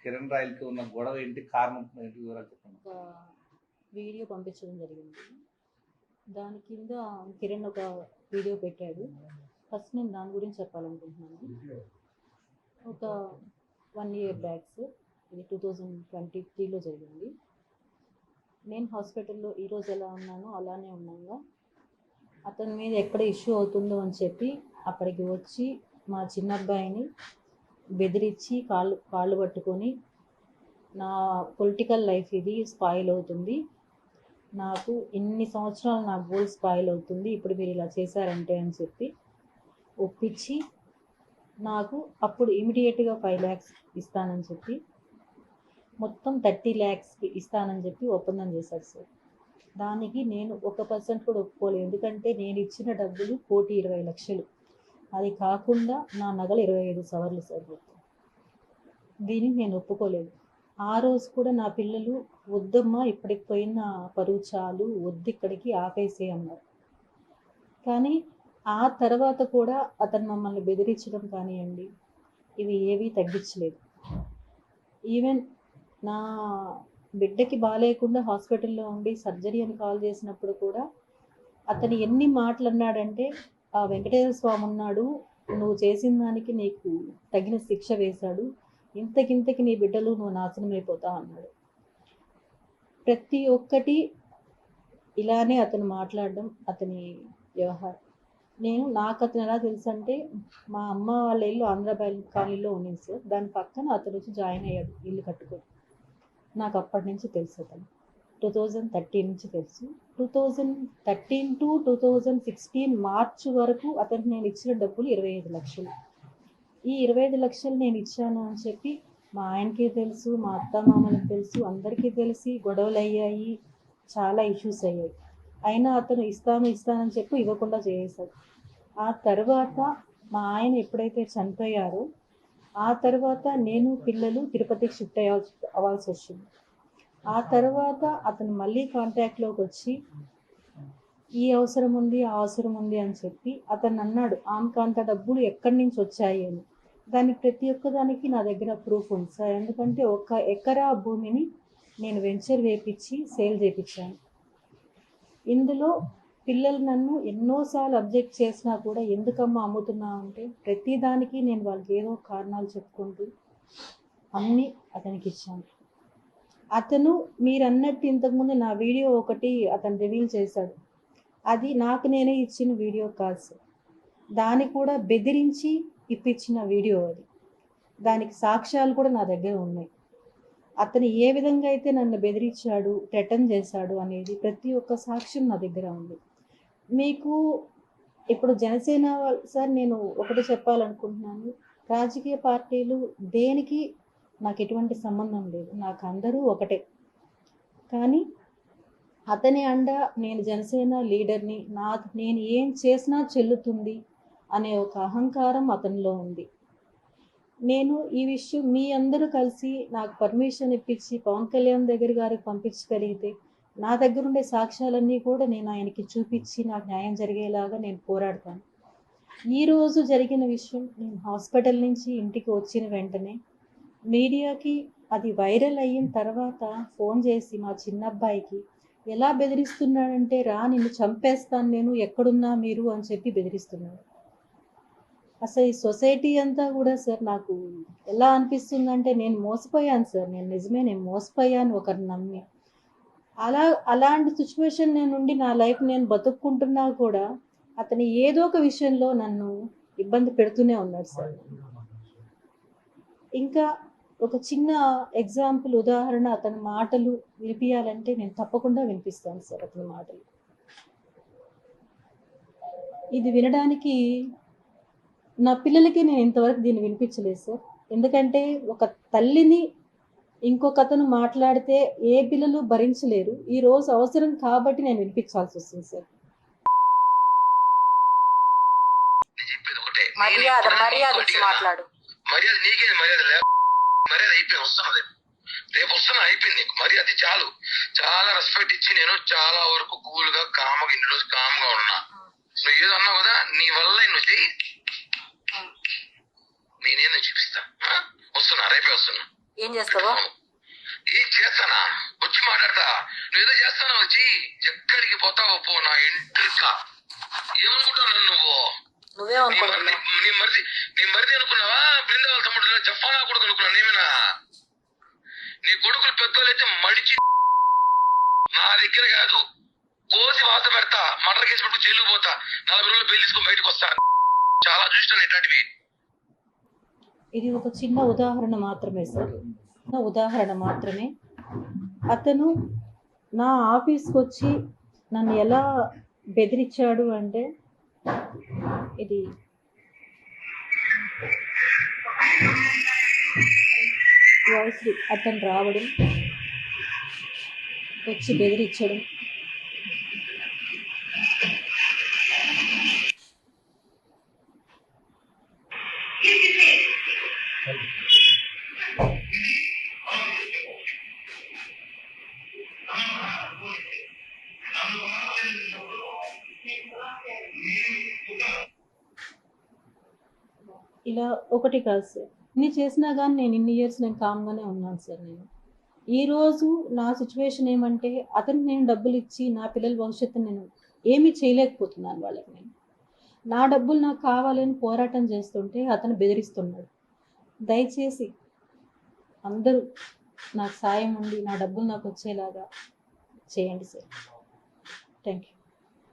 కిరణ్ రాయల్కి ఉన్న గొడవ ఏంటి, కారణం ఏంటి, వివరాలు చెప్పండి. ఒక వీడియో పంపించడం జరిగింది. దాని కింద కిరణ్ ఒక వీడియో పెట్టాడు. ఫస్ట్ నేను దాని గురించి చెప్పాలనుకుంటున్నాను. ఒక 1 year బ్యాక్స్, ఇది 2023లో జరిగింది. నేను హాస్పిటల్లో ఈరోజు ఎలా ఉన్నానో అలానే ఉన్నాగా, అతని మీద ఎక్కడ ఇష్యూ అవుతుందో అని చెప్పి అక్కడికి వచ్చి మా చిన్న అబ్బాయిని బెదిరించి కాళ్ళు పట్టుకొని, నా పొలిటికల్ లైఫ్ ఇది స్పాయిల్ అవుతుంది, నాకు ఇన్ని సంవత్సరాలు నా గోల్ స్పాయిల్ అవుతుంది, ఇప్పుడు మీరు ఇలా చేశారంటే అని చెప్పి ఒప్పించి నాకు అప్పుడు ఇమీడియట్గా 5 lakhs ఇస్తానని చెప్పి మొత్తం 30 lakhsకి ఇస్తానని చెప్పి ఒప్పందం చేశారు సార్. దానికి నేను 1% కూడా ఒప్పుకోలేదు. ఎందుకంటే నేను ఇచ్చిన డబ్బులు 1,20,00,000. అది కాకుండా నా నగలు 25 సవర్లు సార్. దీనికి నేను ఒప్పుకోలేదు. ఆ రోజు కూడా నా పిల్లలు వద్దమ్మా, ఇప్పటికి పోయిన పరువు చాలు, వద్దు, ఇక్కడికి ఆపేసే అన్నారు. కానీ ఆ తర్వాత కూడా అతను మమ్మల్ని బెదిరించడం కానివ్వండి, ఇవి ఏవీ తగ్గించలేదు. ఈవెన్ నా బిడ్డకి బాగాలేకుండా హాస్పిటల్లో ఉండి సర్జరీ అని కాల్ చేసినప్పుడు కూడా అతను ఎన్ని మాటలు అన్నాడంటే, ఆ వెంకటేశ్వర స్వామి ఉన్నాడు, నువ్వు చేసిన దానికి నీకు తగిన శిక్ష వేశాడు, ఇంతకింతకి నీ బిడ్డలు నువ్వు నాశనం అయిపోతా అన్నాడు. ప్రతి ఒక్కటి ఇలానే అతను మాట్లాడడం, అతని వ్యవహారం. నాకు అతను ఎలా తెలుసు అంటే, మా అమ్మ వాళ్ళ ఇల్లు ఆంధ్ర కాలనీలో ఉంది సార్. దాని పక్కన అతను వచ్చి జాయిన్ అయ్యాడు ఇల్లు కట్టుకొని. నాకు అప్పటి నుంచి తెలుసు అతను. 2013 నుంచి తెలుసు. 2013 to 2016 మార్చ్ వరకు అతనికి నేను ఇచ్చిన డబ్బులు 25 లక్షలు. ఈ 25 లక్షలు నేను ఇచ్చాను అని చెప్పి మా ఆయనకి తెలుసు, మా అత్తమామలకు తెలుసు, అందరికీ తెలిసి గొడవలు అయ్యాయి, చాలా ఇష్యూస్ అయ్యాయి. అయినా అతను ఇస్తానని చెప్పి ఇవ్వకుండా చేసేశాడు. ఆ తర్వాత మా ఆయన ఎప్పుడైతే చనిపోయారో ఆ తర్వాత నేను పిల్లలు తిరుపతికి షిఫ్ట్ అవ్వాల్సి వచ్చింది. ఆ తర్వాత అతను మళ్ళీ కాంటాక్ట్లోకి వచ్చి ఈ అవసరం ఉంది, ఆ అవసరం ఉంది అని చెప్పి అతను అన్నాడు, ఆమెకు అంత డబ్బులు ఎక్కడి నుంచి వచ్చాయి అని. దానికి ప్రతి ఒక్కదానికి నా దగ్గర ప్రూఫ్ ఉంది సార్. ఎందుకంటే 1 ఎకరా భూమిని నేను వెంచర్ వేపించి సేల్ చేయించాను. ఇందులో పిల్లలు నన్ను ఎన్నోసార్లు అబ్జెక్ట్ చేసినా కూడా, ఎందుకమ్మా అమ్ముతున్నావు అంటే, ప్రతిదానికి నేను వాళ్ళకి ఏదో కారణాలు చెప్పుకుంటూ అన్నీ అతనికి ఇచ్చాను. అతను మీరు అన్నట్టు ఇంతకుముందు నా వీడియో ఒకటి అతను రివీల్ చేశాడు. అది నాకు నేనే ఇచ్చిన వీడియో కాదు సార్. దాన్ని కూడా బెదిరించి ఇప్పించిన వీడియో అది. దానికి సాక్ష్యాలు కూడా నా దగ్గర ఉన్నాయి. అతను ఏ విధంగా అయితే నన్ను బెదిరించాడు, థ్రెటన్ చేశాడు అనేది ప్రతి ఒక్క సాక్ష్యం నా దగ్గర ఉంది. మీకు ఇప్పుడు జనసేన సార్, నేను ఒకటి చెప్పాలనుకుంటున్నాను. రాజకీయ పార్టీలు దేనికి నాకు ఎటువంటి సంబంధం లేదు, నాకు అందరూ ఒకటే. కానీ అతని అండ నేను జనసేన లీడర్ని, నేను ఏం చేసినా చెల్లుతుంది అనే ఒక అహంకారం అతనిలో ఉంది. నేను ఈ విషయం మీ అందరూ కలిసి నాకు పర్మిషన్ ఇప్పించి పవన్ కళ్యాణ్ గారికి పంపించగలిగితే, నా దగ్గర ఉండే సాక్ష్యాలన్నీ కూడా నేను ఆయనకి చూపించి నాకు న్యాయం జరిగేలాగా నేను పోరాడతాను. ఈరోజు జరిగిన విషయం, నేను హాస్పిటల్ నుంచి ఇంటికి వచ్చిన వెంటనే మీడియాకి అది వైరల్ అయిన తర్వాత ఫోన్ చేసి మా చిన్న అబ్బాయికి ఎలా బెదిరిస్తున్నాడంటే, రా నిన్ను చంపేస్తాను నేను, ఎక్కడున్నా మీరు అని చెప్పి బెదిరిస్తున్నాడు. అసలు ఈ సొసైటీ అంతా కూడా సార్ నాకు ఎలా అనిపిస్తుందంటే, నేను మోసపోయాను సార్. నేను మోసపోయాను ఒకరిని నమ్మి. అలాంటి సిచ్యువేషన్ నుండి నా లైఫ్ నేను బతుక్కుంటున్నా కూడా అతను ఏదో ఒక విషయంలో నన్ను ఇబ్బంది పెడుతూనే ఉన్నాడు సార్. ఇంకా ఒక చిన్న ఎగ్జాంపుల్, ఉదాహరణ, అతని మాటలు వినిపించాలంటే నేను తప్పకుండా వినిపిస్తాను సార్. అతని మాటలు ఇది వినడానికి నా పిల్లలకి నేను ఇంతవరకు దీన్ని వినిపించలేదు సార్. ఎందుకంటే ఒక తల్లిని ఇంకొక అతను మాట్లాడితే ఏ పిల్లలు భరించలేరు. ఈ రోజు అవసరం కాబట్టి నేను వినిపించాల్సి వస్తుంది సార్. మాట్లాడు. మర్యాద నీకే, మర్యాద అయిపోయింది, వస్తున్నది రేపు వస్తున్నా, అయిపోయింది మర్యాద చాలు. చాలా రెస్పెక్ట్ ఇచ్చి నేను చాలా వరకు కూల్ గా కామ్గా ఇన్ని రోజు కామ్గా ఉన్నా. నువ్వు ఏదో అన్నావు కదా, నీ వల్ల నువ్వు చెయ్యి, నేనేదో చూపిస్తా. వస్తున్నా, రేపే వస్తున్నా. ఏం చేస్తావా? ఏం చేస్తానా? వచ్చి మాట్లాడతా. నువ్వేదో చేస్తానా? వచ్చి ఎక్కడికి పోతావో పో. నా ఎంట్రిక ఏమనుకుంటావు నువ్వు? నువ్వేమనుకుంటున్నావు? నీ మరిది అనుకున్నావా? బృందావల తమ్ముడు జఫానా కొడుకు అనుకున్నావు నేమేనా? నీ కొడుకులు పెద్దోళ్ళైతే మడిచి నా దగ్గర కాదు, కోసి వాత పెడతా. మటర్ కేసు పెట్టుకు జైలుకు పోతా. 40 రోజులు బెయిల్ తీసుకుని బయటకు వస్తా. చాలా చూస్తాను ఇట్లాంటివి. ఇది ఒక చిన్న ఉదాహరణ మాత్రమే సార్, చిన్న ఉదాహరణ మాత్రమే. అతను నా ఆఫీస్కి వచ్చి నన్ను ఎలా బెదిరించాడు అంటే, ఇది వాయిస్ అతను రావడం, వచ్చి బెదిరించడం, ఇలా ఒకటి కాదు సార్. ఇన్ని చేసినా కానీ నేను ఇన్ని ఇయర్స్ నేను కామ్గానే ఉన్నాను సార్. నేను ఈరోజు నా సిచ్యువేషన్ ఏమంటే, అతనికి నేను డబ్బులు ఇచ్చి నా పిల్లల భవిష్యత్తు నేను ఏమీ చేయలేకపోతున్నాను వాళ్ళకి. నేను నా డబ్బులు నాకు కావాలని పోరాటం చేస్తుంటే అతను బెదిరిస్తున్నాడు. దయచేసి అందరూ నాకు సాయం ఉండి నా డబ్బులు నాకు వచ్చేలాగా చేయండి సార్. Thank you.